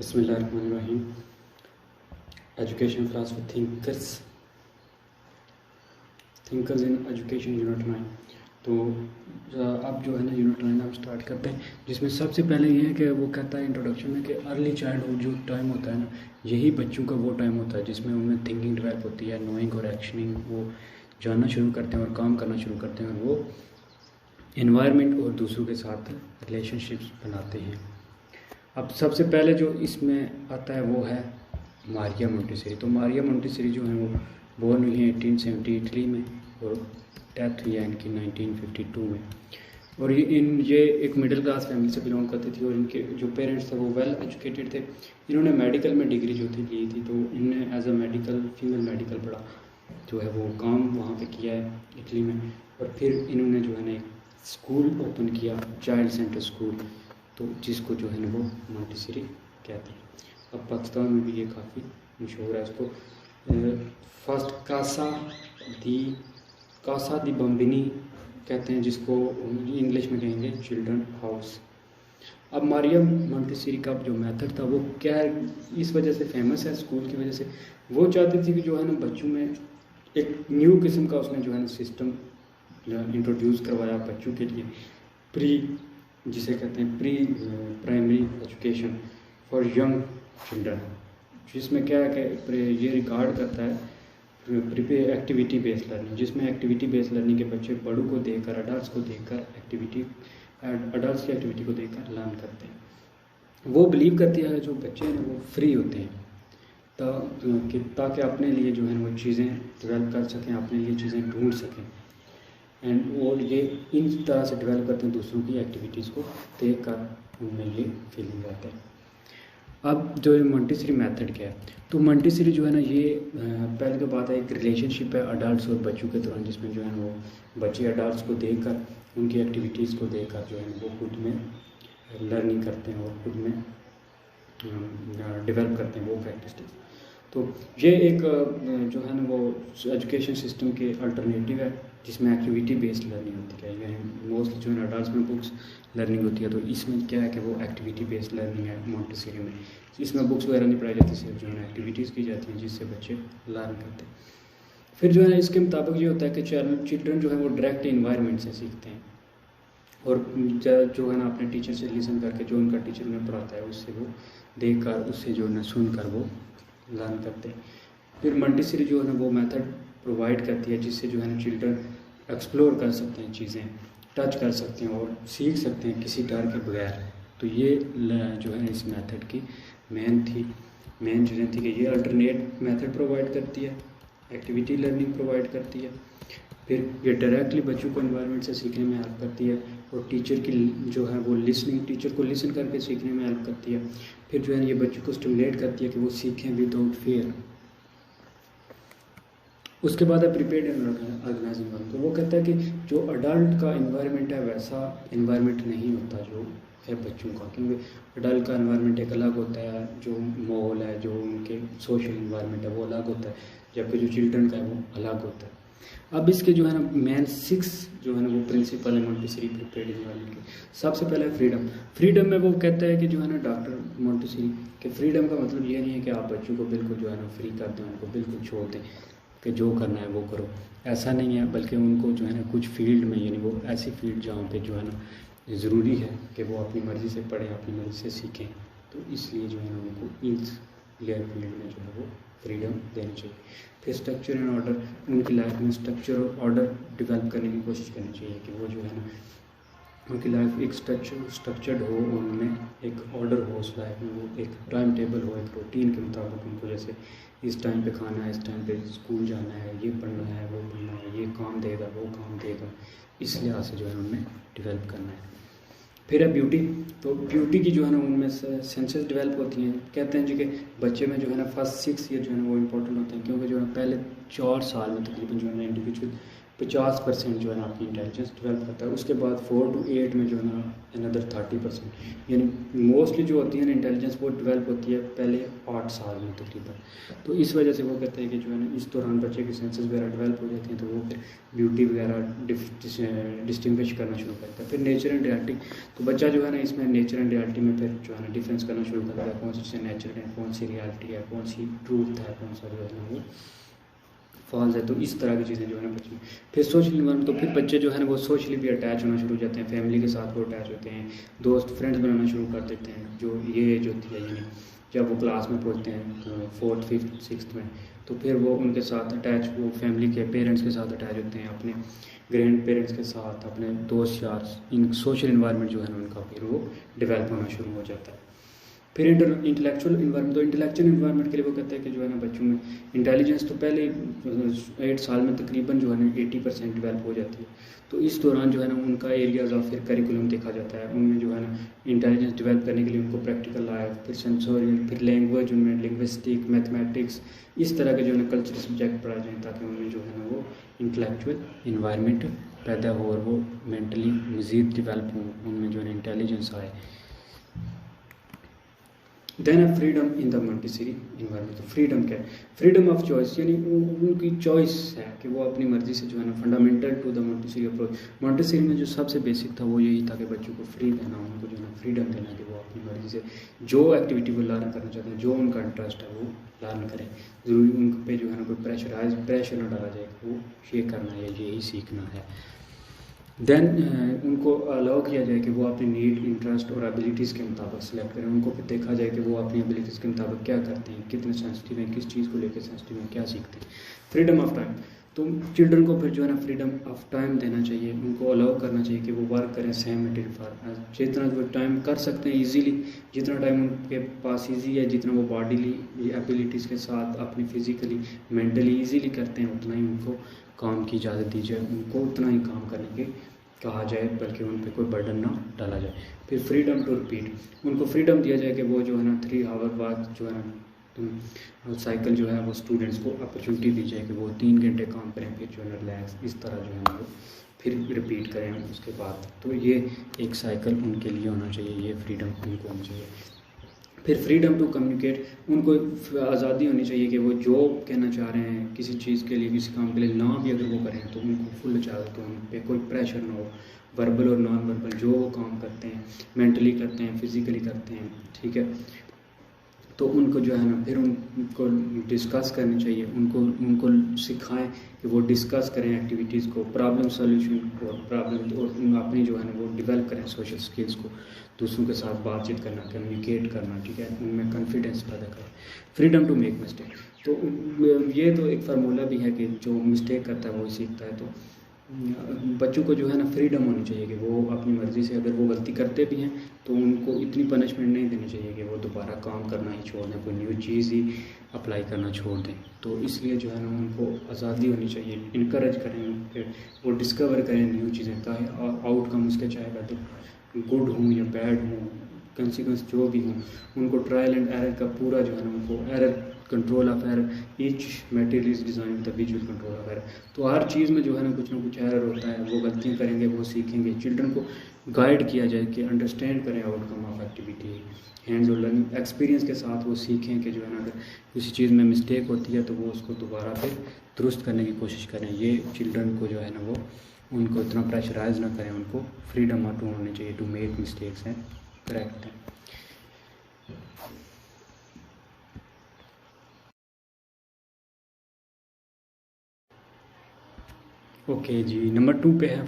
बिस्मिल्लाहिर्रहमानिर्रहीम। Education class with thinkers in education unit 9। तो अब जो है ना यूनिट 9 आप स्टार्ट करते हैं, जिसमें सबसे पहले ये है कि वो कहता है इंट्रोडक्शन में कि अर्ली चाइल्डहुड जो टाइम होता है ना, यही बच्चों का वो टाइम होता है जिसमें उनमें थिंकिंग डेवलप होती है, नोइंग और एक्शनिंग, वो जानना शुरू करते हैं और काम करना शुरू करते हैं, और वो एनवायरनमेंट और दूसरों के साथ रिलेशनशिप्स बनाते हैं। अब सबसे पहले जो इसमें आता है वो है मारिया मोंटेसरी। तो मारिया मोंटेसरी जो है वो बोर्न हुई है 1870 इटली में और डेथ हुई है इनकी 1952 में। और ये एक मिडिल क्लास फैमिली से बिलोंग करती थी और इनके जो पेरेंट्स थे वो वेल एजुकेटेड थे। इन्होंने मेडिकल में डिग्री जो थी ली थी, तो इन्होंने एज अ फीमेल मेडिकल पढ़ा, जो है वो काम वहाँ पे किया है इटली में। और फिर इन्होंने जो है ना एक स्कूल ओपन किया, चाइल्ड सेंटर स्कूल, तो जिसको जो है ना वो मोंटेसरी कहते हैं। अब पाकिस्तान में भी ये काफ़ी मशहूर है। इसको फर्स्ट कासा दी बम्बिनी कहते हैं, जिसको इंग्लिश में कहेंगे चिल्ड्रन हाउस। अब मारिया मोंटेसरी का जो मेथड था वो क्या है, इस वजह से फेमस है स्कूल की वजह से। वो चाहती थी कि जो है ना बच्चों में एक न्यू किस्म का उसने जो है ना सिस्टम इंट्रोड्यूस करवाया बच्चों के लिए, जिसे कहते हैं pre primary education for young children, जिसमें क्या है कि ये रिगार्ड करता है एक्टिविटी बेस्ड लर्निंग, जिसमें एक्टिविटी बेस्ड लर्निंग के बच्चे बड़ों को देखकर, अडल्ट्स को देखकर अडल्ट्स की एक्टिविटी को देखकर लर्न करते हैं। वो बिलीव करती है जो बच्चे हैं वो फ्री होते हैं ताकि अपने लिए जो है वो चीज़ें डेवलप कर सकें, अपने लिए चीज़ें ढूंढ सकें। और ये इन तरह से डेवलप करते हैं दूसरों की एक्टिविटीज़ को देख कर उनमें ये फीलिंग आता है। अब जो मोंटेसरी मेथड क्या है, तो मोंटेसरी जो है ना ये पहले तो बात है एक रिलेशनशिप है अडल्ट्स और बच्चों के दौरान, जिसमें जो है वो बच्चे अडल्ट्स को देखकर, उनकी एक्टिविटीज़ को देखकर जो है वो खुद में लर्निंग करते हैं और खुद में डेवलप करते हैं वो कैरेक्टरिस्टिक्स। तो ये एक जो है ना वो एजुकेशन सिस्टम के अल्टरनेटिव है, जिसमें एक्टिविटी बेस्ड लर्निंग होती है। ये मोस्टली जो है अडल्ट्स में बुक्स लर्निंग होती है, तो इसमें क्या है कि वो एक्टिविटी बेस्ड लर्निंग है मोंटेसरी में। इसमें बुक्स वगैरह नहीं पढ़ाई जाती, सिर्फ जो है एक्टिविटीज़ की जाती हैं जिससे बच्चे लर्न करते हैं। फिर जो है इसके मुताबिक ये होता है कि चिल्ड्रन जो है वो डायरेक्ट इन्वायरमेंट से सीखते हैं, और जो है ना अपने टीचर से लिसन करके, जो उनका टीचर उन्हें पढ़ाता है उससे वो देख कर, उससे जो है ना सुन कर वो लर्न करते हैं। फिर मोंटेसरी जो है ना वो मेथड प्रोवाइड करती है जिससे जो है ना चिल्ड्रन एक्सप्लोर कर सकते हैं, चीज़ें टच कर सकते हैं और सीख सकते हैं किसी डर के बगैर। तो ये जो है इस मेथड की मेन चीज़ें थी कि ये अल्टरनेट मेथड प्रोवाइड करती है, एक्टिविटी लर्निंग प्रोवाइड करती है, फिर ये डायरेक्टली बच्चों को एनवायरनमेंट से सीखने में हेल्प करती है, और टीचर की जो है वो टीचर को लिसन करके सीखने में हेल्प करती है। फिर जो है ये बच्चों को स्टिमुलेट करती है कि वो सीखें विदाउट फियर। उसके बाद है प्रिपेयर्ड ऑर्गेनाइजिंग। तो वो कहता है कि जो अडल्ट का एनवायरनमेंट है वैसा एनवायरनमेंट नहीं होता जो है बच्चों का, क्योंकि अडल्ट का एनवायरनमेंट एक अलग होता है, जो माहौल है, जो उनके सोशल एनवायरनमेंट है वो अलग होता है, जबकि जो चिल्ड्रन का है वो अलग होता है। अब इसके जो है ना मेन 6 जो है ना वो प्रिंसिपल है मोंटेसरी प्रिपेयर्ड एनवायरनमेंट के। सबसे पहले फ्रीडम में वो कहता है कि जो है ना डॉक्टर मोंटेसरी के फ्रीडम का मतलब ये नहीं है कि आप बच्चों को बिल्कुल जो है ना फ्री कर दें, उनको बिल्कुल छोड़ दें कि जो करना है वो करो, ऐसा नहीं है, बल्कि उनको जो है ना कुछ फील्ड में, यानी वो ऐसी फील्ड जहाँ पे जो है ना ज़रूरी है कि वो अपनी मर्ज़ी से पढ़ें, अपनी मर्ज़ी से सीखें, तो इसलिए जो है ना उनको इन फील्ड में जो है वो फ्रीडम देनी चाहिए। फिर स्ट्रक्चर एंड ऑर्डर, उनकी लाइफ में स्ट्रक्चर और ऑर्डर डेवलप करने की कोशिश करनी चाहिए कि वो जो है ना उनकी लाइफ एक स्ट्रक्चर्ड हो, उनमें एक ऑर्डर हो उस लाइफ में, वो एक टाइम टेबल हो, एक रूटीन के मुताबिक उनको, जैसे इस टाइम पे खाना है, इस टाइम पे स्कूल जाना है, ये पढ़ना है, वो पढ़ना है, ये काम देगा, वो काम देगा, इस लिहाज से जो है उनमें डेवलप करना है। फिर है ब्यूटी। तो ब्यूटी की जो है ना उनमें सेंसेस डेवलप होती हैं। कहते हैं जी कि बच्चे में जो है ना फर्स्ट 6 ईयर जो है ना वो इम्पोर्टेंट होते हैं, क्योंकि जो है पहले 4 साल में तकरीबन जो है ना इंडिविजुअल 50% जो है ना अपनी इंटेलिजेंस डेवलप करता है। उसके बाद 4 to 8 में जो है ना अनदर 30%, यानी मोस्टली जो होती है ना इंटेलिजेंस वो डेवलप होती है पहले 8 साल में तकरीबन। तो इस वजह से वो कहते हैं कि जो है ना इस दौरान बच्चे के सेंसेस वगैरह डेवलप हो जाते हैं, तो वो फिर ब्यूटी वगैरह डिस्टिंग्विश करना शुरू करता है। फिर नेचर एंड रियलिटी, तो बच्चा जो है ना इसमें नेचर एंड रियलिटी में फिर जो है ना डिफरेंस करना शुरू करता है, कौन सी नेचर है, कौन सी रियलिटी है, कौन सी ट्रूथ है, कौन सा जो है ना वो फॉल्स है। तो इस तरह की चीज़ें जो है ना बच्चे। फिर सोशल इन्वायरमेंट, तो फिर बच्चे जो है ना वो सोशली भी अटैच होना शुरू हो जाते हैं, फैमिली के साथ वो अटैच होते हैं, दोस्त फ्रेंड्स बनाना शुरू कर देते हैं। जो ये एज होती है यानी जब वो क्लास में पढ़ते हैं 4th 5th 6th में, तो फिर वो उनके साथ अटैच, वो फैमिली के पेरेंट्स के साथ अटैच होते हैं, अपने ग्रैंड पेरेंट्स के साथ, अपने दोस्त यार, इन सोशल इन्वायरमेंट जो है ना उनका फिर वो डेवलप होना शुरू हो जाता है। फिर इंटेलेक्चुअल इन्वायरमेंट, तो इंटेलेक्चुअल इन्वायरमेंट के लिए वो कहते हैं कि जो है ना बच्चों में इंटेलिजेंस तो पहले 8 साल में तकरीबन जो है ना 80% डेवलप हो जाती है। तो इस दौरान जो है ना उनका एरियाज़ ऑफ फिर करिकुलम देखा जाता है, उनमें जो है ना इंटेलिजेंस डेवलप करने के लिए उनको प्रैक्टिकल लाइफ, फिर सेंसोरियल, फिर लैंग्वेज, उनमें लिंग्विस्टिक, मैथमेटिक्स, इस तरह के जो है ना कल्चरल सब्जेक्ट पढ़ाए जाएँ, ताकि उनमें जो है ना वो इंटेलेक्चुअल इन्वायरमेंट पैदा हो और वो मेंटली मज़ीद डेवलप हो, उनमें जो है ना इंटेलिजेंस आए। देन है freedom in the Montessori environment. तो फ्रीडम क्या है? फ्रीडम ऑफ चॉइस, यानी उनकी चॉइस है कि वो अपनी मर्जी से जो है ना fundamental to the Montessori approach. Montessori में जो सबसे बेसिक था वो यही था कि बच्चों को फ्री देना, उनको जो है ना फ्रीडम देना कि वो अपनी मर्जी से जो एक्टिविटी वो लर्न करना चाहते हैं, जो उनका इंटरेस्ट है वो लर्न करें। ज़रूरी उन पे जो है ना कोई प्रेशर ना डाला जाए कि वो ये करना है या यही सीखना है। देन उनको अलाउ किया जाए कि वो अपनी नीड, इंटरेस्ट और एबिलिटीज़ के मुताबिक सेलेक्ट करें। उनको फिर देखा जाए कि वो अपनी एबिलिटीज़ के मुताबिक क्या करते हैं, कितने सेंसिटिव हैं, किस चीज़ को लेकर सेंसिटिव हैं, क्या सीखते हैं। फ्रीडम ऑफ टाइम, तो चिल्ड्रन को फिर जो है ना फ्रीडम ऑफ टाइम देना चाहिए, उनको अलाउ करना चाहिए कि वो वर्क करें सेम मटेरियल फॉर जितना वो टाइम कर सकते हैं ईजीली, जितना टाइम उनके पास ईजी है, जितना वो बॉडीली एबिलिटीज़ के साथ अपनी फिजिकली मेंटली ईजीली करते हैं, उतना ही उनको काम की इजाज़त दी जाए, उनको उतना ही काम करने के कहा जाए, बल्कि उन पर कोई बर्डन ना डाला जाए। फिर फ्रीडम टू रिपीट, उनको फ्रीडम दिया जाए कि वो जो है ना 3 आवर बाद जो है ना साइकिल जो है वो स्टूडेंट्स को अपॉर्चुनिटी दी जाए कि वो 3 घंटे काम करें, फिर जो है ना रिलैक्स, इस तरह जो है ना वो फिर रिपीट करें उसके बाद। तो ये एक साइकिल उनके लिए होना चाहिए, ये फ्रीडम उनको होनी चाहिए। फिर फ्रीडम टू कम्युनिकेट, उनको आज़ादी होनी चाहिए कि वो जो कहना चाह रहे हैं किसी चीज़ के लिए, किसी काम के लिए ना भी अगर वो करें तो उनको फुल इजाज़त हो, उन पर कोई प्रेशर ना हो। वर्बल और नॉन वर्बल जो वो काम करते हैं, मेंटली करते हैं, फिज़िकली करते हैं, ठीक है, तो उनको जो है ना फिर उनको डिस्कस करनी चाहिए, उनको सिखाएं कि वो डिस्कस करें एक्टिविटीज़ को, प्रॉब्लम सॉल्यूशन और प्रॉब्लम, और अपनी जो है ना वो डेवलप करें सोशल स्किल्स को, दूसरों के साथ बातचीत करना, कम्युनिकेट करना, ठीक है, उनमें कॉन्फिडेंस पैदा करें। फ्रीडम टू मेक मिस्टेक, तो ये तो एक फार्मूला भी है कि जो मिस्टेक करता है वो सीखता है। तो बच्चों को जो है ना फ्रीडम होनी चाहिए कि वो अपनी मर्ज़ी से, अगर वो गलती करते भी हैं तो उनको इतनी पनिशमेंट नहीं देनी चाहिए कि वो दोबारा काम करना ही छोड़ दें, कोई न्यू चीज़ ही अप्लाई करना छोड़ दें। तो इसलिए जो है ना उनको आज़ादी होनी चाहिए, इनकरेज करें कि वो डिस्कवर करें न्यू चीज़ें, ताकि आउटकम उसके चाहे तो गुड हों या बैड हों, कंसिक्वेंस जो भी हों, उनको ट्रायल एंड एरर का पूरा जो है ना उनको error control of error, each material is design with the visual control of error. तो हर चीज़ में जो है ना कुछ एरर होता है, वो गलतियाँ करेंगे, वो सीखेंगे। चिल्ड्रन को गाइड किया जाए कि अंडरस्टैंड करें आउटकम ऑफ एक्टिविटी, हैंड्स और लर्निंग एक्सपीरियंस के साथ वो सीखें कि जो है ना अगर किसी चीज़ में मिस्टेक होती है तो वो उसको दोबारा फिर दुरुस्त करने की कोशिश करें। ये चिल्ड्रन को जो है ना वो उनको इतना प्रेशराइज ना करें, उनको फ्रीडम टू होनी चाहिए टू मेक मिस्टेक्स हैं, करेक्ट है। ओके जी, नंबर 2 पे है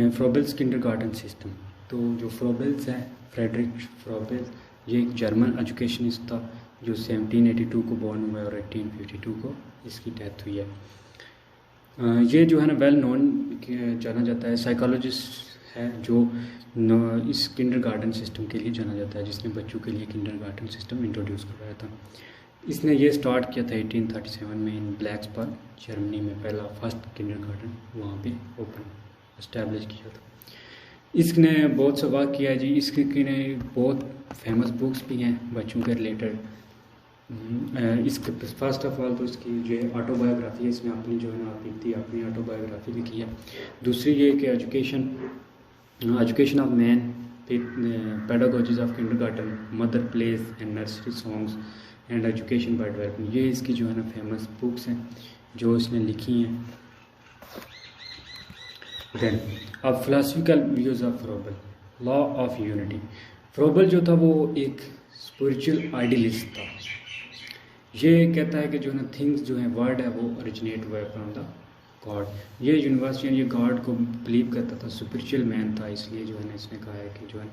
फ्रोबेल्स किंडरगार्टन सिस्टम। तो जो फ्रोबेल्स है, फ्रेडरिक फ्रोबेल, ये एक जर्मन एजुकेशनिस्ट था जो 1782 को बॉर्न हुआ है और 1852 को इसकी डेथ हुई है। ये जो है ना वेल नोन जाना जाता है, साइकोलॉजिस्ट है जो इस किंडरगार्टन सिस्टम के लिए जाना जाता है, जिसने बच्चों के लिए किंडरगार्टन सिस्टम इंट्रोड्यूस करवाया था। इसने ये स्टार्ट किया था 1837 में इन ब्लैक्सबर्ग, जर्मनी में पहला फर्स्ट किंडरगार्टन वहाँ पे ओपन इस्टेब्लिश किया था। इसने बहुत सा वर्क किया है जी, इसके ने बहुत फेमस बुक्स भी हैं बच्चों के रिलेटेड। इसके फर्स्ट ऑफ ऑल तो इसकी जो है ऑटोबायोग्राफी है, इसमें अपनी जो है ना अपनी ऑटोबायोग्राफी लिखी है। दूसरी ये कि education of man, pedagogies of kindergarten, mother plays and nursery songs and education by development, ये इसकी जो है ना फेमस बुक्स हैं जो इसने लिखी हैं। देन अब philosophical views of Froebel, law of unity. Froebel जो था वो एक स्पिरिचुअल आइडियलिस्ट था। ये कहता है कि जो है ना थिंग्स जो है वर्ड है वो ओरिजिनेट हुआ है फ्रॉम द गॉड। ये यूनिवर्सिटी ये गॉड को बिलीव करता था, स्पिरिचुअल मैन था, इसलिए जो है ना इसने कहा है कि जो है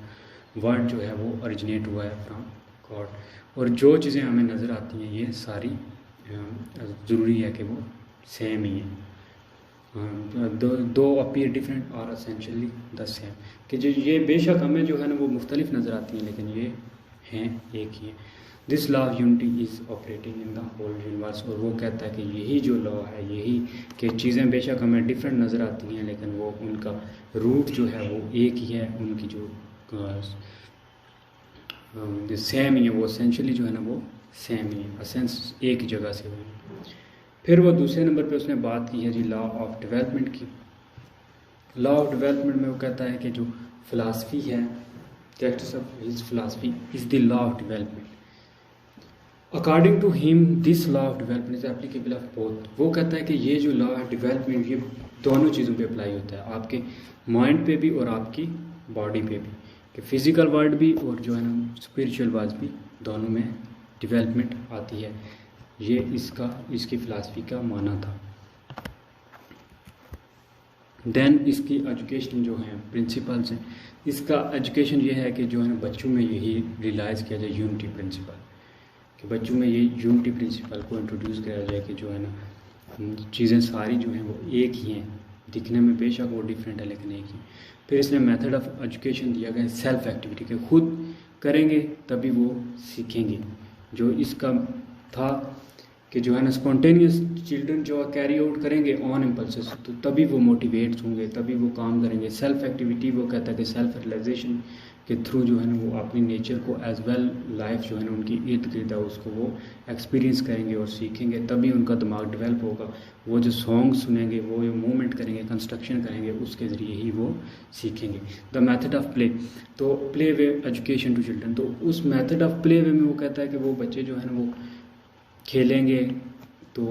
वर्ड जो है वो ओरिजिनेट हुआ है फ्रॉम गॉड। और जो चीज़ें हमें नज़र आती हैं ये सारी ज़रूरी है कि वो सेम ही है। दो अपीयर डिफरेंट और असेंशियली द सेम, कि जो ये बेशक हमें जो है ना वो मुख्तलिफ नज़र आती हैं लेकिन ये हैं एक ही है। This law of unity is operating in the whole universe. और वो कहता है कि यही जो लॉ है, यही कि चीज़ें बेशक हमें डिफरेंट नज़र आती हैं लेकिन वो उनका रूट जो है वो एक ही है, उनकी जो सेम ही है, वो एसेंशियली जो है ना वो सेम ही है, असेंस एक ही जगह से हुई। फिर वो दूसरे नंबर पे उसने बात की है जी लॉ ऑफ डेवलपमेंट की। लॉ ऑफ डेवलपमेंट में वो कहता है कि जो फिलासफी है, text of his philosophy is the law of development. According to him this law of development is applicable of both. वो कहता है कि ये जो लॉ ऑफ डेवलपमेंट ये दोनों चीज़ों पे अप्लाई होता है, आपके माइंड पे भी और आपकी बॉडी पे भी, कि फिजिकल वर्ल्ड भी और जो है ना स्पिरिचुअल वर्ल्ड भी, दोनों में डेवलपमेंट आती है। ये इसकी फ़िलासफ़ी का माना था। देन इसकी एजुकेशन जो है प्रिंसिपल्स हैं, इसका एजुकेशन ये है कि जो है ना बच्चों में यही रियलाइज़ किया जाए यूनिटी प्रिंसिपल, कि बच्चों में ये यूनिटी प्रिंसिपल को इंट्रोड्यूस किया जाए कि जो है ना चीज़ें सारी जो हैं वो एक ही हैं, दिखने में बेशक वो डिफरेंट है लेकिन एक ही। फिर इसने मेथड ऑफ एजुकेशन दिया गया सेल्फ एक्टिविटी, के खुद करेंगे तभी वो सीखेंगे। जो इसका था कि जो है ना स्पॉन्टेनियस चिल्ड्रन जो कैरी आउट करेंगे ऑन इम्पल्सेस, तो तभी वो मोटिवेट होंगे, तभी वो काम करेंगे। सेल्फ एक्टिविटी वो कहता है कि सेल्फ रियलाइजेशन के थ्रू जो है ना वो अपनी नेचर को एज वेल लाइफ जो है ना उनकी इर्द गिर्द है उसको वो एक्सपीरियंस करेंगे और सीखेंगे, तभी उनका दिमाग डेवलप होगा। वो जो सॉन्ग सुनेंगे, वो मूवमेंट करेंगे, कंस्ट्रक्शन करेंगे, उसके ज़रिए ही वो सीखेंगे। द मेथड ऑफ प्ले, तो play way education to children, तो उस मेथड ऑफ प्ले वे में वो कहता है कि वो बच्चे जो है ना वो खेलेंगे तो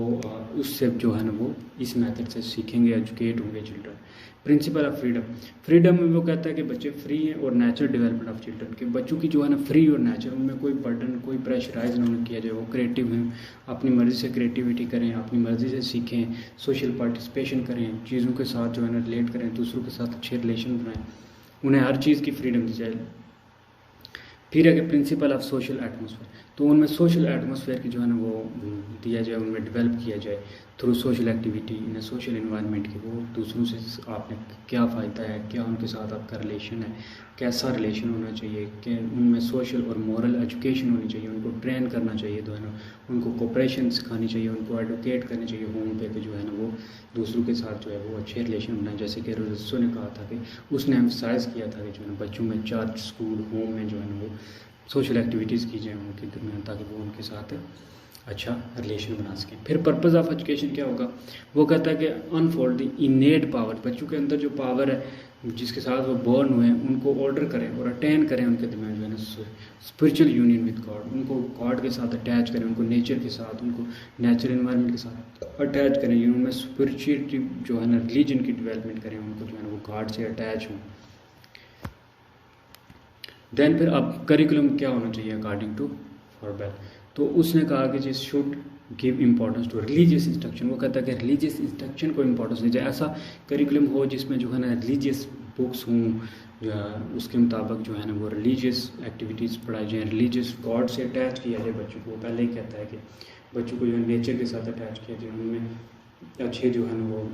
उससे जो है ना वो इस मेथड से सीखेंगे, एजुकेट होंगे children. Principle of freedom, freedom में वो कहता है कि बच्चे फ्री हैं और नेचुरल डेवलपमेंट ऑफ चिल्ड्रन, के बच्चों की जो है ना फ्री और नेचर, उनमें कोई बर्डन कोई प्रेशराइज ना किया जाए, वो क्रिएटिव हैं, अपनी मर्ज़ी से क्रिएटिविटी करें, अपनी मर्ज़ी से सीखें, सोशल पार्टिसिपेशन करें, चीज़ों के साथ जो है ना रिलेट करें, दूसरों के साथ अच्छे रिलेशन बनाएं, उन्हें हर चीज़ की फ्रीडम दी जाए। फिर है कि प्रिंसिपल ऑफ सोशल एटमॉस्फेयर, तो उनमें सोशल एटमॉस्फेयर की जो है ना वो दिया जाए, उनमें डेवलप किया जाए through social activity in social environment की। वो दूसरों से आपने क्या फ़ायदा है, क्या उनके साथ आपका रिलेशन है, कैसा रिलेशन होना चाहिए, कि उनमें सोशल और मॉरल एजुकेशन होनी चाहिए, उनको ट्रेन करना चाहिए, जो है ना उनको कोऑपरेशन सिखानी चाहिए, उनको एडवोकेट करनी चाहिए होम पे, कि जो है ना वो दूसरों के साथ जो है वो अच्छे रिलेशन बनाए। जैसे कि रोजस्सो ने कहा था कि उसने एम्फसाइज़ किया था कि जो है ना बच्चों में चर्च, स्कूल, होम में जो है ना वो सोशल एक्टिविटीज़ की जाए उनके दरमियान, ताकि वो उनके साथ अच्छा रिलेशन बना सकें। फिर पर्पज़ ऑफ एजुकेशन क्या होगा, वो कहता है कि अनफोल्ड द इनेट पावर, बच्चों के अंदर जो पावर है जिसके साथ वो बॉर्न हुए हैं उनको ऑर्डर करें और अटेन करें, उनके दरमियान जो है ना स्पिरिचुअल यूनियन विद गॉड, उनको गॉड के साथ अटैच करें, उनको नेचर के साथ, उनको नेचुरल इन्वायरमेंट के साथ अटैच करें, उनमें स्पिरिचुअलिटी जो है ना रिलीजन की डेवलपमेंट करें, उनको जो है ना वो गॉड से अटैच हों। देन फिर अब करिकुलम क्या होना चाहिए अकॉर्डिंग टू फॉरबेल, तो उसने कहा कि जिस should give importance to religious instruction, वो कहता है कि रिलीजियस इंस्ट्रक्शन को इम्पोर्टेंस दी जाए, ऐसा करिकुलम हो जिसमें जो है ना रिलीजियस बुक्स हों, उसके मुताबिक जो है ना वो रिलीजियस एक्टिविटीज़ पढ़ाई जाए, रिलीजियस गॉड से अटैच किया जाए बच्चों को। पहले ही कहता है कि बच्चों को जो है नेचर के साथ अटैच किया जाए, उनमें अच्छे जो है ना वो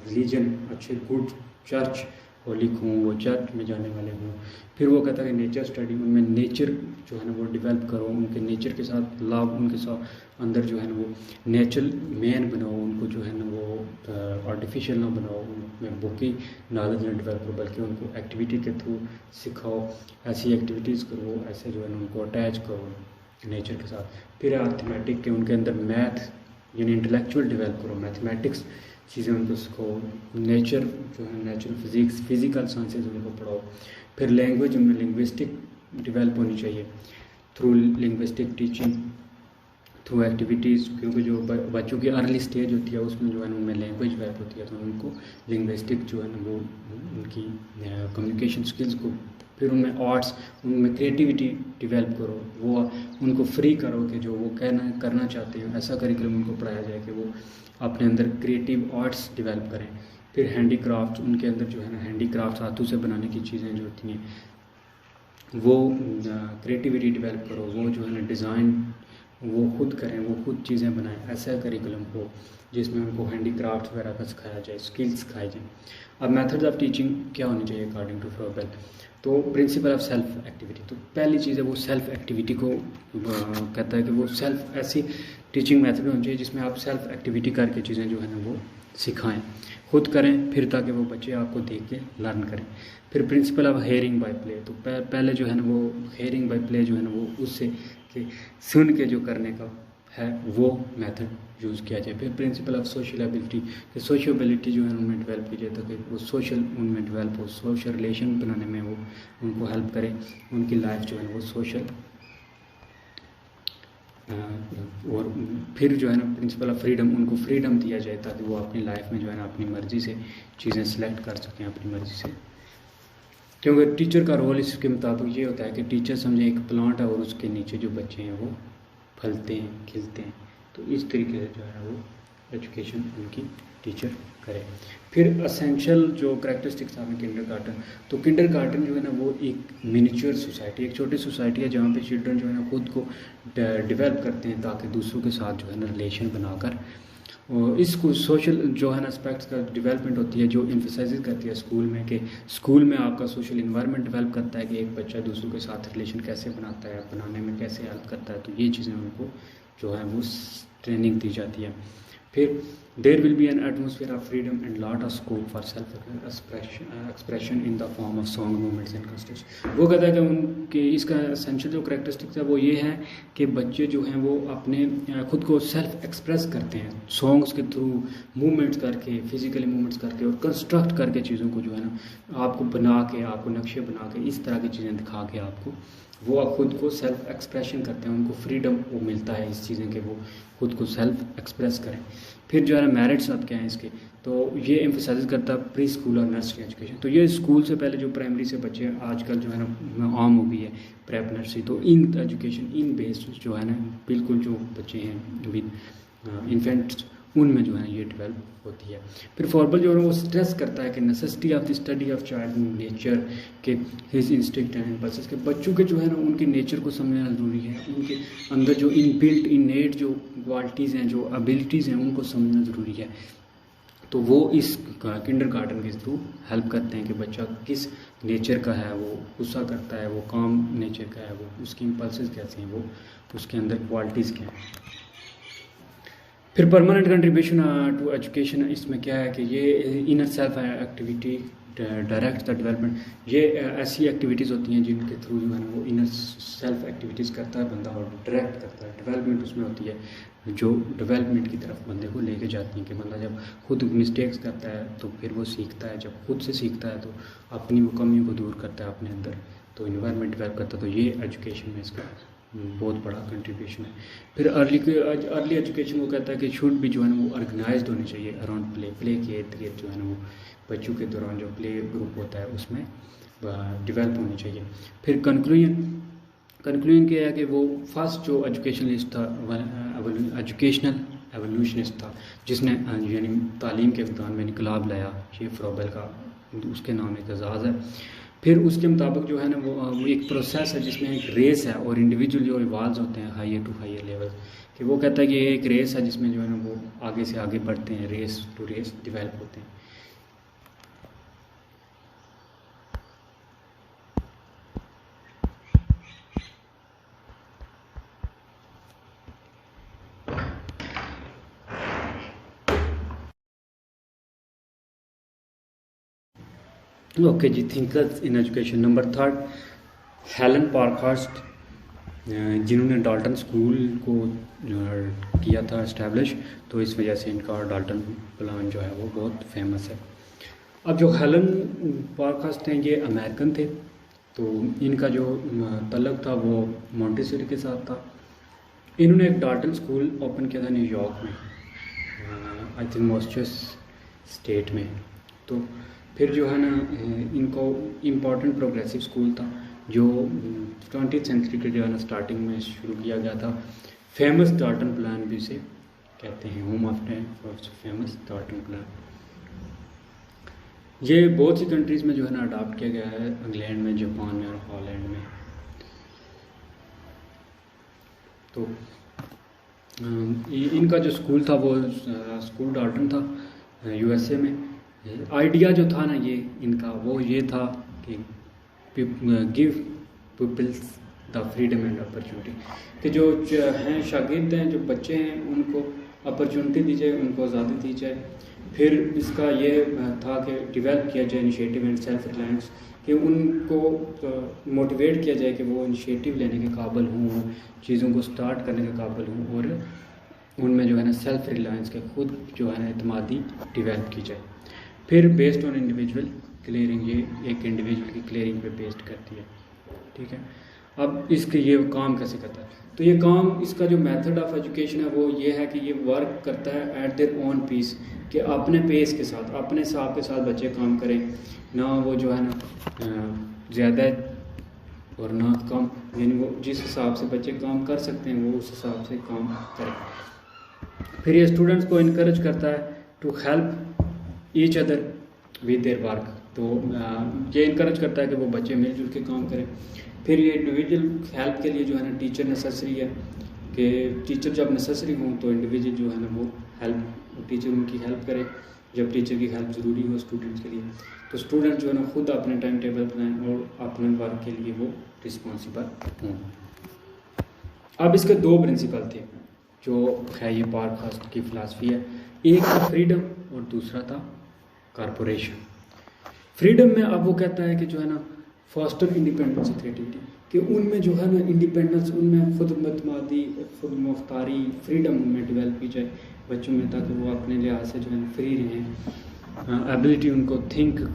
रिलीजन, अच्छे गुड चर्च होलिक हों, वो चर्च में जाने वाले हों। फिर वो कहता है कि नेचर स्टडी, उनमें नेचर जो है ना वो डेवलप करो, उनके नेचर के साथ लव, उनके साथ अंदर जो है ना वो नेचुरल मैन बनाओ, उनको जो है ना वो आर्टिफिशियल ना बनाओ, उनमें बुकी नॉलेज ना डेवलप करो, बल्कि उनको एक्टिविटी के थ्रू सिखाओ, ऐसी एक्टिविटीज़ करो, ऐसे जो है ना उनको अटैच करो नेचर के साथ। फिर अर्थमेटिक के उनके अंदर मैथ यानी इंटेलेक्चुअल डेवलप करो, मैथमेटिक्स चीज़ें उनको सिखाओ, नेचर जो है नेचुरल फिजिक्स फिजिकल साइंसेज उनको पढ़ाओ। फिर लैंग्वेज उनमें लिंग्विस्टिक डेवलप होनी चाहिए through linguistic teaching, through activities, क्योंकि जो बच्चों की अर्ली स्टेज होती है उसमें जो है ना उनमें लैंग्वेज डेवलप होती है, तो उनको लिंग्विस्टिक जो है ना वो उनकी कम्युनिकेशन स्किल्स को, फिर उनमें आर्ट्स उनमें क्रिएटिविटी डेवलप करो, वो उनको फ्री करो कि जो वो करना चाहते हैं ऐसा करिकुलम उनको पढ़ाया जाए कि वो अपने अंदर क्रिएटिव आर्ट्स डेवलप करें। फिर हैंडीक्राफ्ट उनके अंदर जो है ना हैंडीक्राफ्ट हाथों से बनाने की चीज़ें जो होती हैं वो क्रिएटिविटी डेवलप करो, वो जो है ना डिज़ाइन वो खुद करें, वो खुद चीज़ें बनाएं, ऐसा करिकुलम हो जिसमें उनको हैंडीक्राफ्ट वगैरह का सिखाया जाए, स्किल्स सिखाई जाए। अब मेथड्स ऑफ टीचिंग क्या होनी चाहिए अकॉर्डिंग टू फ्रोबेल? तो प्रिंसिपल ऑफ सेल्फ एक्टिविटी, तो पहली चीज़ है वो सेल्फ एक्टिविटी को कहता है कि वो सेल्फ ऐसी टीचिंग मेथड होनी चाहिए जिसमें आप सेल्फ एक्टिविटी करके चीज़ें जो है ना वो सिखाएं, खुद करें, फिर ताकि वो बच्चे आपको देख के लर्न करें। फिर principle of hearing bye play, तो पहले जो है ना वो हेयरिंग बाय प्ले जो है ना वो उससे कि सुन के जो करने का है वो मेथड यूज़ किया जाए। फिर प्रिंसिपल ऑफ सोशलेबिलिटी, कि सोशियबिलिटी जो है उनमें डेवलप की जाए ताकि वो सोशल उनमें डेवलप हो, सोशल रिलेशन बनाने में वो उनको हेल्प करे, उनकी लाइफ जो है वो सोशल। और फिर जो है ना प्रिंसिपल ऑफ फ्रीडम, उनको फ्रीडम दिया जाए ताकि वो अपनी लाइफ में जो है ना अपनी मर्ज़ी से चीज़ें सेलेक्ट कर सकें अपनी मर्ज़ी से। क्योंकि टीचर का रोल इसके मुताबिक ये होता है कि टीचर समझे एक प्लांट है और उसके नीचे जो बच्चे हैं वो फलते हैं खिलते हैं, तो इस तरीके से जो है वो एजुकेशन उनकी टीचर करे। फिर असेंशियल जो करेक्टरिस्टिक्स हैं किंडरगार्टन, तो किंडरगार्टन जो है ना वो एक मिनिचर सोसाइटी, एक छोटी सोसाइटी है जहाँ पे चिल्ड्रन जो है ना खुद को डेवलप करते हैं ताकि दूसरों के साथ जो है ना रिलेशन बनाकर और इसको सोशल जो है ना एस्पेक्ट्स का डेवलपमेंट होती है, जो एम्फसाइज करती है स्कूल में कि स्कूल में आपका सोशल इन्वायरमेंट डेवलप करता है कि एक बच्चा दूसरों के साथ रिलेशन कैसे बनाता है, बनाने में कैसे हेल्प करता है, तो ये चीज़ें उनको जो है वो ट्रेनिंग दी जाती है। फिर there will be an atmosphere of freedom and lot of scope for self expression in the form of song movements and customs. वो कहता है कि उनके इसका एसेंशियल जो करेक्टरिस्टिक्स है वो ये है कि बच्चे जो हैं वो अपने खुद को सेल्फ एक्सप्रेस करते हैं सॉन्ग्स के थ्रू, मूवमेंट्स करके, फिजिकली मूवमेंट्स करके और कंस्ट्रक्ट करके चीज़ों को जो है ना आपको बना के, आपको नक्शे बना के, इस तरह की चीज़ें दिखा के आपको वो खुद को सेल्फ एक्सप्रेशन करते हैं, उनको फ्रीडम वो मिलता है इस चीज़ें के वो खुद को सेल्फ एक्सप्रेस करें। फिर जो है ना मेरिट्स अब क्या हैं इसके, तो ये एम्फसाइज करता है प्री स्कूल और नर्सरी एजुकेशन। तो ये स्कूल से पहले जो प्राइमरी से बच्चे आजकल जो है ना आम हो गई है प्रेप नर्सरी, तो इन एजुकेशन इन बेस्ड जो है ना बिल्कुल जो बच्चे हैं विद इन्फेंट्स उनमें जो है ये डेवलप होती है। फिर फॉर्बल जो है वो स्ट्रेस करता है कि necessity of the study of child nature के हिज इंस्टिंक्ट एंड इम्पल्सेस, के बच्चों के जो है ना उनके नेचर को समझना ज़रूरी है, उनके अंदर जो इनबिल्ट इनेट जो क्वालिटीज़ हैं, जो एबिलिटीज़ हैं, उनको समझना ज़रूरी है। तो वो इस किंडरगार्टन के थ्रू हेल्प करते हैं कि बच्चा किस नेचर का है, वो गुस्सा करता है, वो काम नेचर का है, वो उसकी इम्पल्सेस कैसे हैं, वो उसके अंदर क्वालिटीज़ क्या हैं। फिर परमानेंट कंट्रीब्यूशन टू एजुकेशन, इसमें क्या है कि ये inner self activity direct the development, ये ऐसी एक्टिविटीज़ होती हैं जिनके थ्रू जो है ना वो इनर सेल्फ एक्टिविटीज़ करता है बंदा और डायरेक्ट करता है, डेवलपमेंट उसमें होती है जो डेवलपमेंट की तरफ बंदे को लेके जाती हैं कि बंदा जब खुद मिस्टेक्स करता है तो फिर वो सीखता है, जब खुद से सीखता है तो अपनी वो कमियों को दूर करता है अपने अंदर, तो इन्वायरमेंट डेवलप करता है। तो ये एजुकेशन में इसका बहुत बड़ा कंट्रीब्यूशन है। फिर अर्ली एजुकेशन वो कहता है कि शुड भी जो है ना वो ऑर्गेनाइज्ड होनी चाहिए अराउंड प्ले के इर्द गिर्द जो है ना वो बच्चों के दौरान जो प्ले ग्रुप होता है उसमें डेवलप होनी चाहिए। फिर कंक्लूजन क्या है कि वो फर्स्ट जो एजुकेशनलिस्ट था, एजुकेशनल एवोल्यूशनिस्ट था जिसने यानी तालीम के मैदान में इनकलाब लाया, ये फ्रोबेल का उसके नाम एक एजाज़ है। फिर उसके मुताबिक जो है ना वो एक प्रोसेस है जिसमें एक रेस है और इंडिविजुअल जो इवाल्व होते हैं हायर टू हायर लेवल, कि वो कहता है कि ये एक रेस है जिसमें जो है ना वो आगे से आगे बढ़ते हैं, रेस टू रेस डेवलप होते हैं। ओके जी, thinkers in education number 3 Helen Parkhurst जिन्होंने डाल्टन स्कूल को किया था इस्टेब्लिश, तो इस वजह से इनका डाल्टन प्लान जो है वो बहुत फेमस है। अब जो हेलन पारखास थे ये अमेरिकन थे, तो इनका जो तल्लक था वो मॉन्टेसरी के साथ था। इन्होंने एक डाल्टन स्कूल ओपन किया था न्यूयॉर्क में, आई थिंक मैसाचुसेट्स स्टेट में। तो फिर जो है ना इनको इम्पॉर्टेंट प्रोग्रेसिव स्कूल था जो 20th सेंचुरी के जो है ना स्टार्टिंग में शुरू किया गया था। फेमस डाल्टन प्लान भी से कहते हैं, home of famous Dalton plan. ये बहुत सी कंट्रीज़ में जो है ना अडॉप्ट किया गया है, इंग्लैंड में, जापान में और हॉलैंड में। तो इनका जो स्कूल था वो स्कूल डाल्टन था यूएसए में। आइडिया जो था ना ये इनका वो ये था कि give peoples the freedom and opportunity, कि जो हैं शागिर्द हैं, जो बच्चे हैं, उनको अपॉर्चुनिटी दी जाए, उनको आज़ादी दी जाए। फिर इसका ये था कि डेवलप किया जाए इनिशिएटिव एंड सेल्फ रिलायंस, कि उनको मोटिवेट किया जाए कि वो इनिशिएटिव लेने के काबिल हों, चीज़ों को स्टार्ट करने के काबिल हों, और उनमें जो है ना सेल्फ रिलायंस के खुद जो है ना एतमादी डेवलप की जाए। फिर बेस्ड ऑन इंडिविजुअल क्लियरिंग, ये एक इंडिविजुअल की क्लियरिंग पे बेस्ड करती है, ठीक है। अब इसके ये काम कैसे करता है, तो ये काम, इसका जो मेथड ऑफ एजुकेशन है वो ये है कि ये वर्क करता है एट देयर ओन पीस, कि अपने पेस के साथ, अपने हिसाब के साथ बच्चे काम करें, ना वो जो है ना ज़्यादा और ना कम, यानी वो जिस हिसाब से बच्चे काम कर सकते हैं वो उस हिसाब से काम करें। फिर ये स्टूडेंट्स को इनकरेज करता है to help each other with their work, तो ये इनकरेज करता है कि वो बच्चे मिलजुल के काम करें। फिर ये इंडिविजुअल हेल्प के लिए जो है ना टीचर नेसेसरी है, कि टीचर जब नेसेसरी हों तो इंडिविजुअल जो है ना वो टीचर उनकी हेल्प करे जब टीचर की हेल्प ज़रूरी हो स्टूडेंट्स के लिए। तो स्टूडेंट जो है ना खुद अपने टाइम टेबल बनाएं और अपने वर्क के लिए वो रिस्पॉन्सिबल हों। अब इसके दो प्रिंसिपल थे जो है, ये पारखास की फ़िलासफ़ी है। एक था फ्रीडम और दूसरा था कॉरपोरेशन। फ्रीडम में अब वो कहता है कि जो है ना फॉस्टर इंडिपेंडेंस एंड क्रिएटिविटी, कि उनमें जो है ना इंडिपेंडेंस, उनमें खुद मुख्तारी, खुद मुख्तारी फ्रीडम उनमें डेवलप की जाए बच्चों में, ताकि वो अपने लिहाज से जो है फ्री रहें, एबिलिटी उनको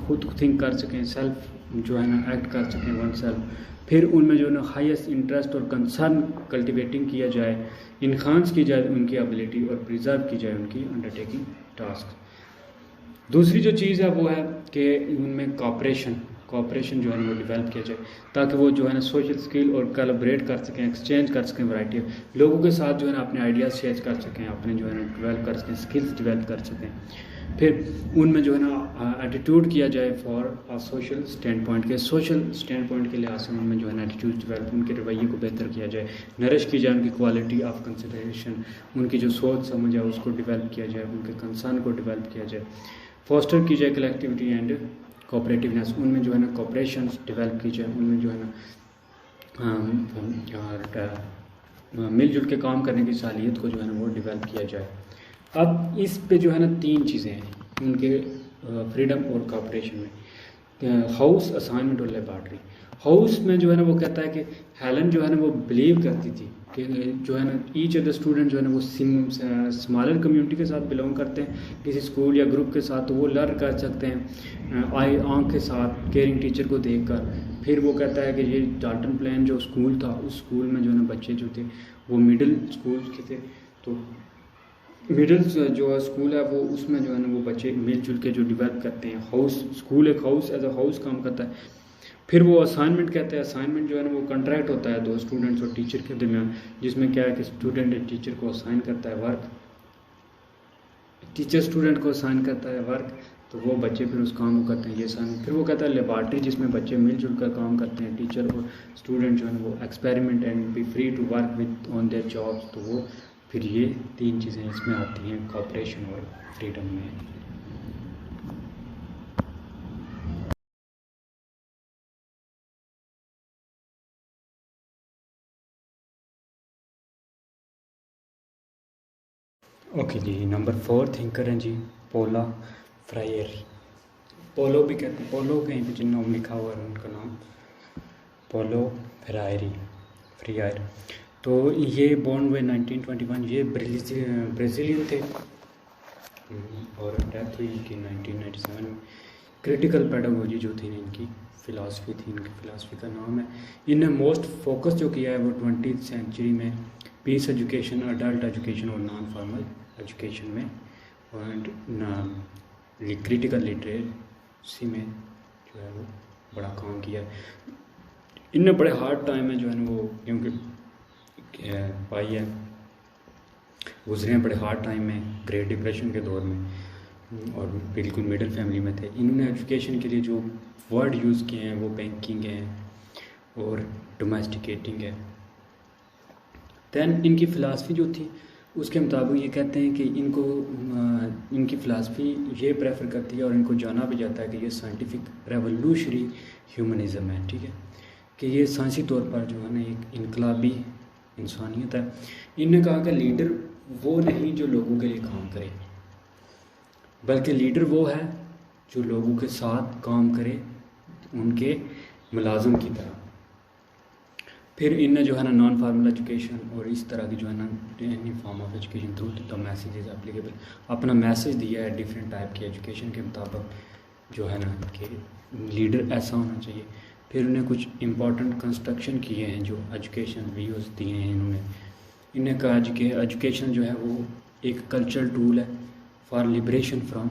खुद थिंक कर सकें, सेल्फ जो है ना एक्ट कर सकें वन सेल्फ। फिर उनमें जो है ना हाईएस्ट इंटरेस्ट और कंसर्न कल्टिवेटिंग किया जाए, इनहांस की जाए उनकी एबिलिटी और प्रिजर्व की जाए उनकी अंडरटेकिंग टास्क। दूसरी जो चीज़ है वो है कि उनमें कॉपरेशन जो है ना वो डेवलप किया जाए, ताकि वो जो है ना सोशल स्किल और कोलैबोरेट कर सकें, एक्सचेंज कर सकें, वैरायटी ऑफ लोगों के साथ जो है ना अपने आइडियाज़ शेयर कर सकें, अपने जो है ना डेवलप कर सकें, स्किल्स डेवलप कर सकें। फिर उनमें जो है ना एटीट्यूड किया जाए for a social stand point के, सोशल स्टैंड पॉइंट के लिहाज से उनमें जो है ना एटीट्यूड डेवलप, उनके रवैये को बेहतर किया जाए, नरिश की जाए उनकी क्वालिटी ऑफ कंसिडरेशन, उनकी जो सोच समझ है उसको डेवलप किया जाए, उनके कंसर्न को डेवलप किया जाए, फोस्टर की जाए कलेक्टिविटी एंड कोऑपरेटिवनेस, उनमें जो है ना कोऑपरेशन डेवलप की जाए, उनमें जो है ना मिलजुल के काम करने की सालियत को जो है ना वो डेवलप किया जाए। अब इस पे जो है ना तीन चीज़ें हैं उनके फ्रीडम और कोऑपरेशन में, हाउस, असाइनमेंट और लेबॉर्ट्री। हाउस में जो है ना वो कहता है कि हेलन जो है ना वो बिलीव करती थी कि जो है ना ईच अदर स्टूडेंट जो है ना वो स्मॉलर कम्युनिटी के साथ बिलोंग करते हैं, किसी स्कूल या ग्रुप के साथ, तो वो लर्न कर सकते हैं आँख के साथ, केयरिंग टीचर को देखकर। फिर वो कहता है कि ये डाल्टन प्लान जो स्कूल था, उस स्कूल में जो है ना बच्चे जो थे वो मिडिल स्कूल के थे, तो मिडिल जो स्कूल है वो उसमें जो है ना वो बच्चे मिलजुल के जो डेवलप करते हैं। हाउस, स्कूल एक हाउस एज अ हाउस काम करता है। फिर वो असाइनमेंट कहते हैं, असाइनमेंट जो है ना वो कॉन्ट्रैक्ट होता है दो स्टूडेंट्स और टीचर के दरमियान, जिसमें क्या है कि स्टूडेंट टीचर को असाइन करता है वर्क, टीचर स्टूडेंट को असाइन करता है वर्क, तो वो बच्चे फिर उस काम को करते हैं, ये असाइनमेंट। फिर वो कहता है लेबॉर्ट्री, जिसमें बच्चे मिलजुल कर काम करते हैं, टीचर और स्टूडेंट जो है वो experiment and be free to work with on their jobs. तो वो फिर ये तीन चीज़ें इसमें आती हैं कोऑपरेशन और फ्रीडम में। ओके जी, नंबर 4 थिंकर हैं जी पोला फ्रायरी। पोलो भी कहते हैं, पोलो कहीं पे जिन नाम लिखा हुआ है उनका नाम पोलो फ्रायरी। फ्री आयर। तो ये बॉर्न हुए 1921, ये ब्राज़ीलियन थे और डेथ हुई इनकी 1997 में। क्रिटिकल पेडागोजी जो थी इनकी फ़िलासफ़ी थी, इनकी फ़िलासफ़ी का नाम है। इन्हें मोस्ट फोकस जो किया है वो 20th सेंचुरी में पीस एजुकेशन, अडल्ट एजुकेशन और नॉन फॉर्मल एजुकेशन में और क्रिटिकल लिटरेसी में जो है वो बड़ा काम किया है। इनने बड़े हार्ड टाइम में जो है ना वो क्योंकि पाई है, गुजरे हैं बड़े हार्ड टाइम में, ग्रेट डिप्रेशन के दौर में और बिल्कुल मिडिल फैमिली में थे। इन्होंने एजुकेशन के लिए जो वर्ड यूज़ किए हैं वो बैंकिंग है और डोमेस्टिकेटिंग है। दैन इनकी फ़िलासफ़ी जो थी उसके मुताबिक ये कहते हैं कि इनकी फ़िलासफ़ी ये प्रेफर करती है और इनको जाना भी जाता है कि ये साइंटिफिक रेवोल्यूशनरी ह्यूमनिज़म है, ठीक है, कि ये साइंसी तौर पर जो है ना एक इनकलाबी इंसानियत है। इन्होंने कहा कि लीडर वो नहीं जो लोगों के लिए काम करे, बल्कि लीडर वो है जो लोगों के साथ काम करे, उनके मुलाजिम की तरह। फिर इनने जो है ना नॉन फार्मल एजुकेशन और इस तरह की जो है ना any form of education through the message is applicable, अपना मैसेज दिया है डिफरेंट टाइप की एजुकेशन के मुताबिक जो है ना कि लीडर ऐसा होना चाहिए। फिर उन्हें कुछ इम्पॉर्टेंट कंस्ट्रक्शन किए हैं जो एजुकेशन व्यूज़ दिए हैं इन्होंने। इन्हें कहा कि एजुकेशन जो है वो एक कल्चरल टूल है फॉर लिबरेशन फ्रॉम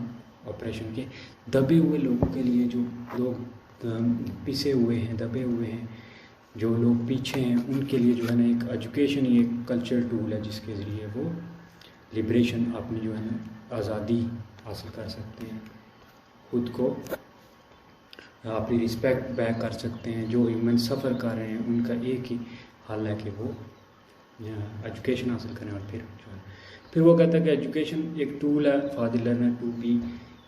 ऑपरेशन, के दबे हुए लोगों के लिए, जो लोग पिसे हुए हैं, दबे हुए हैं, जो लोग पीछे हैं, उनके लिए जो है ना एक एजुकेशन ही एक कल्चरल टूल है जिसके ज़रिए वो लिबरेशन, अपनी जो है ना आज़ादी हासिल कर सकते हैं, खुद को अपनी रिस्पेक्ट बैक कर सकते हैं। जो ह्यूमन सफ़र कर रहे हैं उनका एक ही हल है कि वो एजुकेशन हासिल करें। और फिर वो कहता है कि एजुकेशन एक टूल है for the learner to be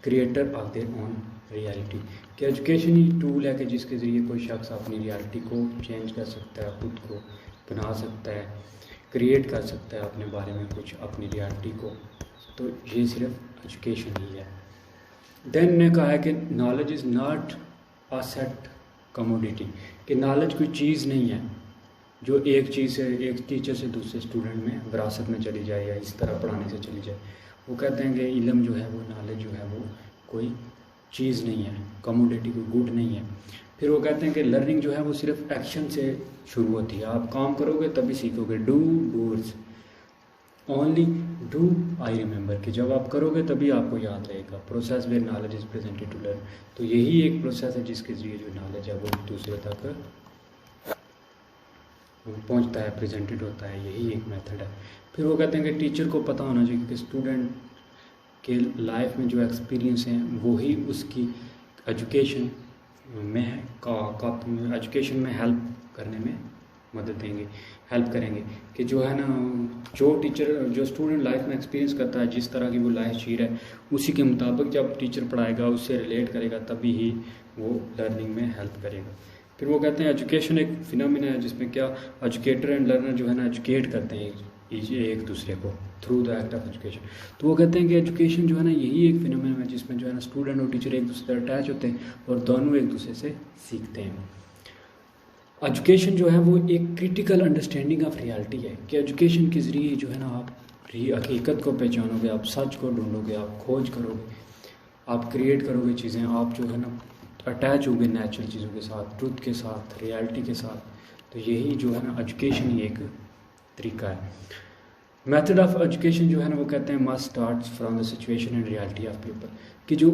creator of their own reality, कि एजुकेशन ही टूल है कि जिसके ज़रिए कोई शख्स अपनी रियलिटी को चेंज कर सकता है, खुद को बना सकता है, क्रिएट कर सकता है अपने बारे में कुछ, अपनी रियलिटी को। तो ये सिर्फ एजुकेशन ही है। देन ने कहा है कि knowledge is not a set commodity, कि नॉलेज कोई चीज़ नहीं है जो एक चीज़ से, एक टीचर से दूसरे स्टूडेंट में विरासत में चली जाए या इस तरह पढ़ाने से चली जाए। वो कहते हैं कि इल्म जो है वो, नॉलेज जो है वो कोई चीज़ नहीं है, कमोडिटी कोई गुड नहीं है। फिर वो कहते हैं कि लर्निंग जो है वो सिर्फ एक्शन से शुरू होती है, आप काम करोगे तभी सीखोगे। Doers only do I remember, कि जब आप करोगे तभी आपको याद रहेगा। Process where knowledge is presented to learn, तो यही एक प्रोसेस है जिसके ज़रिए जो नॉलेज है वो दूसरे तक पहुंचता है, प्रेजेंटेड होता है, यही एक मेथड है। फिर वो कहते हैं कि टीचर को पता होना चाहिए कि स्टूडेंट के लाइफ में जो एक्सपीरियंस हैं वो ही उसकी एजुकेशन में एजुकेशन में हेल्प करने में मदद देंगे, हेल्प करेंगे। कि जो है ना, जो टीचर, जो स्टूडेंट लाइफ में एक्सपीरियंस करता है, जिस तरह की वो लाइफ जी रहा है, उसी के मुताबिक जब टीचर पढ़ाएगा, उससे रिलेट करेगा, तभी ही वो लर्निंग में हेल्प करेगा। फिर वो कहते हैं एजुकेशन एक फिनोमेना है जिसमें क्या एजुकेटर एंड लर्नर जो है ना एजुकेट करते हैं एक दूसरे को through the act of education. तो वो कहते हैं कि एजुकेशन जो है ना यही एक फिनोमेना है जिसमें जो है ना स्टूडेंट और टीचर एक दूसरे से अटैच होते हैं और दोनों एक दूसरे से सीखते हैं। एजुकेशन जो है वो एक क्रिटिकल अंडरस्टैंडिंग ऑफ रियलिटी है, कि एजुकेशन के ज़रिए जो है ना आप हकीकत को पहचानोगे, आप सच को ढूंढोगे, आप खोज करोगे, आप क्रिएट करोगे चीज़ें, आप जो है ना अटैच होगे नेचुरल चीज़ों के साथ, ट्रुथ के साथ, रियलिटी के साथ। तो यही जो है ना एजुकेशन ही एक तरीका है। मेथड ऑफ एजुकेशन जो है ना वो कहते हैं must start from the situation and reality of people, कि जो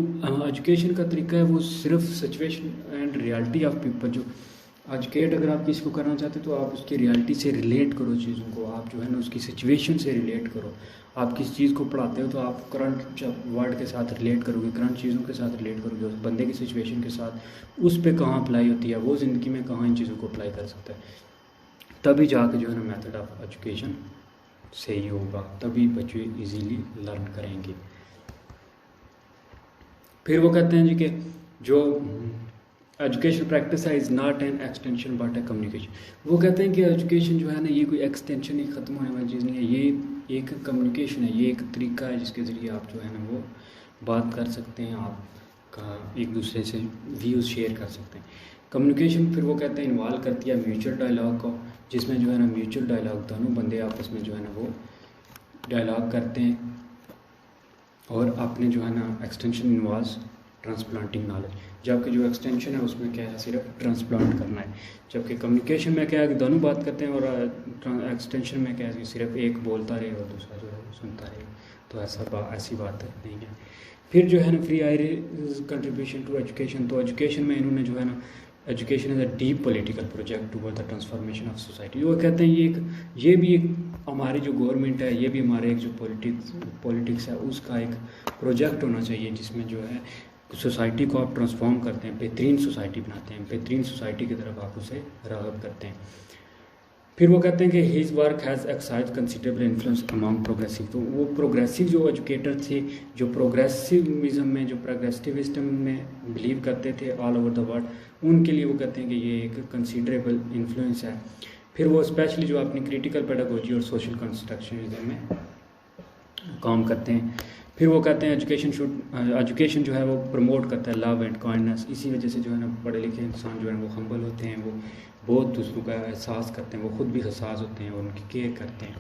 एजुकेशन का तरीका है वो सिर्फ situation and reality of people, जो एजुकेट अगर आप किसी को करना चाहते हो तो आप उसकी रियलिटी से रिलेट करो चीज़ों को, आप जो है ना उसकी सिचुएशन से रिलेट करो। आप किस चीज़ को पढ़ाते हो तो आप करंट वर्ड के साथ रिलेट करोगे, करंट चीज़ों के साथ रिलेट करोगे, उस बंदे की सिचुएशन के साथ, उस पर कहाँ अप्लाई होती है, वो ज़िंदगी में कहाँ इन चीज़ों को अप्लाई कर सकता है। तभी जाके जो है ना मेथड ऑफ एजुकेशन सही होगा, तभी बच्चे इजीली लर्न करेंगे। फिर वो कहते हैं जी कि जो एजुकेशन प्रैक्टिस है is not an extension but A communication. वो कहते हैं कि एजुकेशन जो है ना ये कोई एक्सटेंशन ही ख़त्म होने वाली चीज़ नहीं है, ये एक कम्युनिकेशन है, ये एक तरीका है जिसके ज़रिए आप जो है ना वो बात कर सकते हैं, आपका एक दूसरे से व्यूज़ शेयर कर सकते हैं। कम्युनिकेशन फिर वो कहते हैं इन्वॉल्व करती है म्यूचुअल डायलॉग को, जिसमें जो है ना म्यूचुअल डायलॉग, दोनों बंदे आपस में जो है ना वो डायलॉग करते हैं और अपने जो है ना एक्सटेंशन इन्वॉल्व्स ट्रांसप्लांटिंग नॉलेज, जबकि जो एक्सटेंशन है उसमें क्या है सिर्फ ट्रांसप्लांट करना है, जबकि कम्युनिकेशन में क्या है कि दोनों बात करते हैं और एक्सटेंशन में क्या है कि सिर्फ एक बोलता रहे और दूसरा जो है वो सुनता रहे। तो ऐसी बात नहीं है। फिर जो है ना Freire's contribution to education, तो एजुकेशन में इन्होंने जो है ना education is a deep political project toward the transformation of society. वो कहते हैं ये भी एक हमारी जो गवर्नमेंट है, ये भी हमारे एक जो पॉलिटिक्स है उसका एक प्रोजेक्ट होना चाहिए, जिसमें जो है सोसाइटी को आप ट्रांसफॉर्म करते हैं, बेहतरीन सोसाइटी बनाते हैं, बेहतरीन सोसाइटी की तरफ आप उसे राग़ब करते हैं। फिर वो कहते हैं कि his work has excise considerable influence among progressive, तो वो प्रोग्रेसिव जो एजुकेटर थे, जो प्रोग्रेसिविज्म में, जो प्रोग्रेसिविज्म में बिलीव करते थे ऑल ओवर द वर्ल्ड, उनके लिए वो कहते हैं कि ये एक कंसिडरेबल इन्फ्लुएंस है। फिर वो स्पेशली जो अपनी क्रिटिकल पेडागोजी और सोशल कंस्ट्रक्शनिज्म में काम करते हैं। फिर वो कहते हैं एजुकेशन जो है वो प्रमोट करता है लव एंड काइंडनेस, इसी वजह से जो है ना पढ़े लिखे इंसान जो है वो हम्बल होते हैं, वो बहुत दूसरों का एहसास करते हैं, वो खुद भी हसास होते हैं और उनकी केयर करते हैं।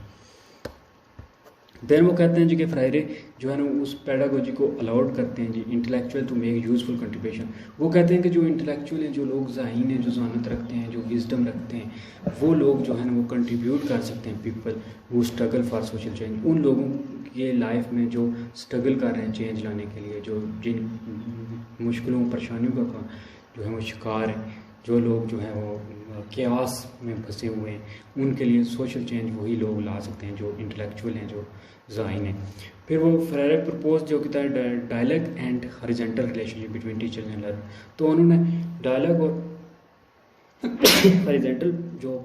देन वो कहते हैं जी कि फ्रायरे जो है ना उस पेडागोजी को अलाउड करते हैं जी intellectual to make useful contribution. वो कहते हैं कि जो इंटेलेक्चुअल हैं, जो लोग ज़ाहिन हैं, जो जानत रखते हैं, जो विजडम रखते हैं, वो लोग जो है ना वो कंट्रीब्यूट कर सकते हैं पीपल वो स्ट्रगल फॉर सोशल चेंज, उन लोगों की लाइफ में जो स्ट्रगल कर रहे हैं चेंज लाने के लिए, जो जिन मुश्किलों परेशानियों का जो है वो शिकार हैं, जो लोग जो है वो केओस में फंसे हुए हैं, उनके लिए सोशल चेंज वही लोग ला सकते हैं जो इंटेलेक्चुअल हैं, जो ज़ाहिन है। फिर वो फ्रेरे प्रपोज जो कि था dialogue and horizontal relationship between teacher and learner, तो उन्होंने डायलॉग और हॉरिजॉन्टल जो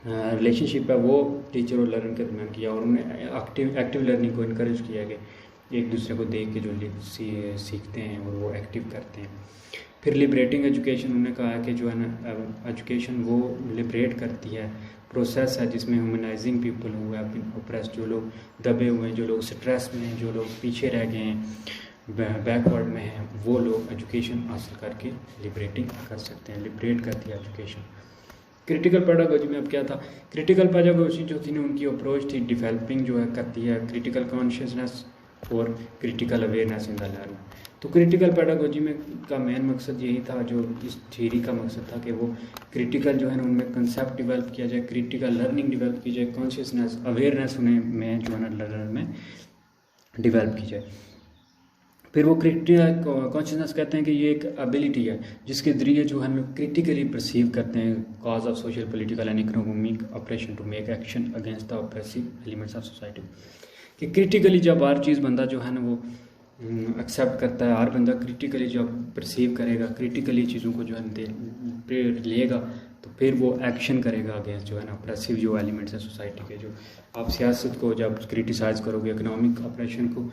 रिलेशनशिप है वो टीचर और लर्नर के दरमियान किया, और उन्होंने एक्टिव लर्निंग को इनकरेज किया कि एक दूसरे को देख के जो सीखते हैं और वो एक्टिव करते हैं। फिर लिबरेटिंग एजुकेशन, उन्होंने कहा है कि जो है ना एजुकेशन वो लिबरेट करती है, प्रोसेस है जिसमें ह्यूमनाइजिंग पीपल हुए हैं ऑप्रेस्ड, जो लोग दबे हुए हैं, जो लोग स्ट्रेस में हैं, जो लोग पीछे रह गए हैं, बैकवर्ड में हैं, वो लोग एजुकेशन हासिल करके लिबरेटिंग कर सकते हैं, लिबरेट करती है एजुकेशन। क्रिटिकल पेडागोजी में अब क्या था, क्रिटिकल पेडागोजी जो थी ना उनकी अप्रोच थी डेवलपिंग जो है करती है क्रिटिकल कॉन्शियसनेस और critical awareness in the learning. तो क्रिटिकल पेडागोजी में का मेन मकसद यही था, जो इस थ्योरी का मकसद था कि वो क्रिटिकल जो है ना उनमें कंसेप्ट डेवलप किया जाए, क्रिटिकल लर्निंग डेवलप की जाए, कॉन्शियसनेस अवेयरनेस उन्हें में जो है ना लर्नर में डेवलप की जाए। फिर वो क्रिटिकल कॉन्शियसनेस कहते हैं कि ये एक एबिलिटी है जिसके जरिए जो हम क्रिटिकली परसीव करते हैं cause of social political and economic oppression to make action against the oppressive elements of society, कि क्रिटिकली जब हर चीज़ बंदा जो है ना वो एक्सेप्ट करता है, हर बंदा क्रिटिकली जब परसीव करेगा, क्रिटिकली चीज़ों को जो है लेगा, तो फिर वो एक्शन करेगा अगेंस्ट जो है ना ऑप्रेसिव जो एलिमेंट्स हैं सोसाइटी के। जो आप सियासत को जब क्रिटिसाइज़ करोगे, इकोनॉमिक ऑपरेशन को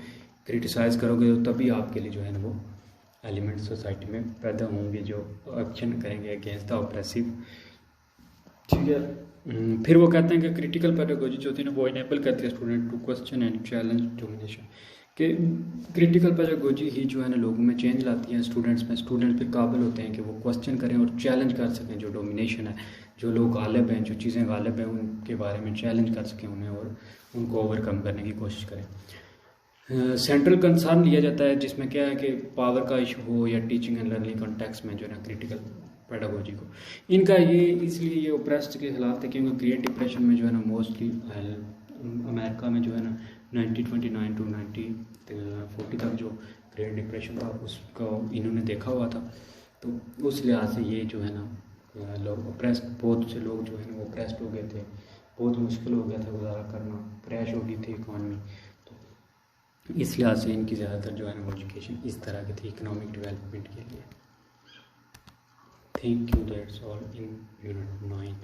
क्रिटिसाइज़ करोगे, तो तभी आपके लिए जो है ना वो एलिमेंट सोसाइटी में पैदा होंगे जो एक्शन करेंगे अगेंस्ट द ऑप्रेसिव। ठीक है। फिर वो कहते हैं कि क्रिटिकल पेडागोजी जो होती है ना वो इनेबल करती है student to question and challenge domination, कि क्रिटिकल पेडागोजी ही जो है ना लोगों में चेंज लाती है, स्टूडेंट्स पे काबिल होते हैं कि वो क्वेश्चन करें और चैलेंज कर सकें जो डोमिनेशन है, जो लोग गालिब हैं, जो चीज़ें गालिब हैं उनके बारे में चैलेंज कर सकें उन्हें और उनको ओवरकम करने की कोशिश करें। सेंट्रल कंसर्न लिया जाता है जिसमें क्या है कि पावर का इशू हो या टीचिंग एंड लर्निंग कॉन्टेक्स्ट में जो है ना क्रिटिकल पेडागोजी को इनका ये इसलिए ये ओप्रेस्ड के खिलाफ थे क्योंकि ग्रेट डिप्रेशन में जो है ना मोस्टली अमेरिका में जो है ना 1929 टू 1940 तक जो ग्रेट डिप्रेशन था उसका इन्होंने देखा हुआ था, तो उस लिहाज से ये जो है ना लोग ओप्रेस्ड, बहुत से लोग जो है ना वो ओप्रेस्ड हो गए थे, बहुत मुश्किल हो गया था गुजारा करना, क्रैश हो गई थी इकॉनमी, तो इस लिहाज से इनकी ज़्यादातर जो है ना एजुकेशन इस तरह की थी इकोनॉमिक डेवलपमेंट के लिए। Thank you, that's all in unit 9।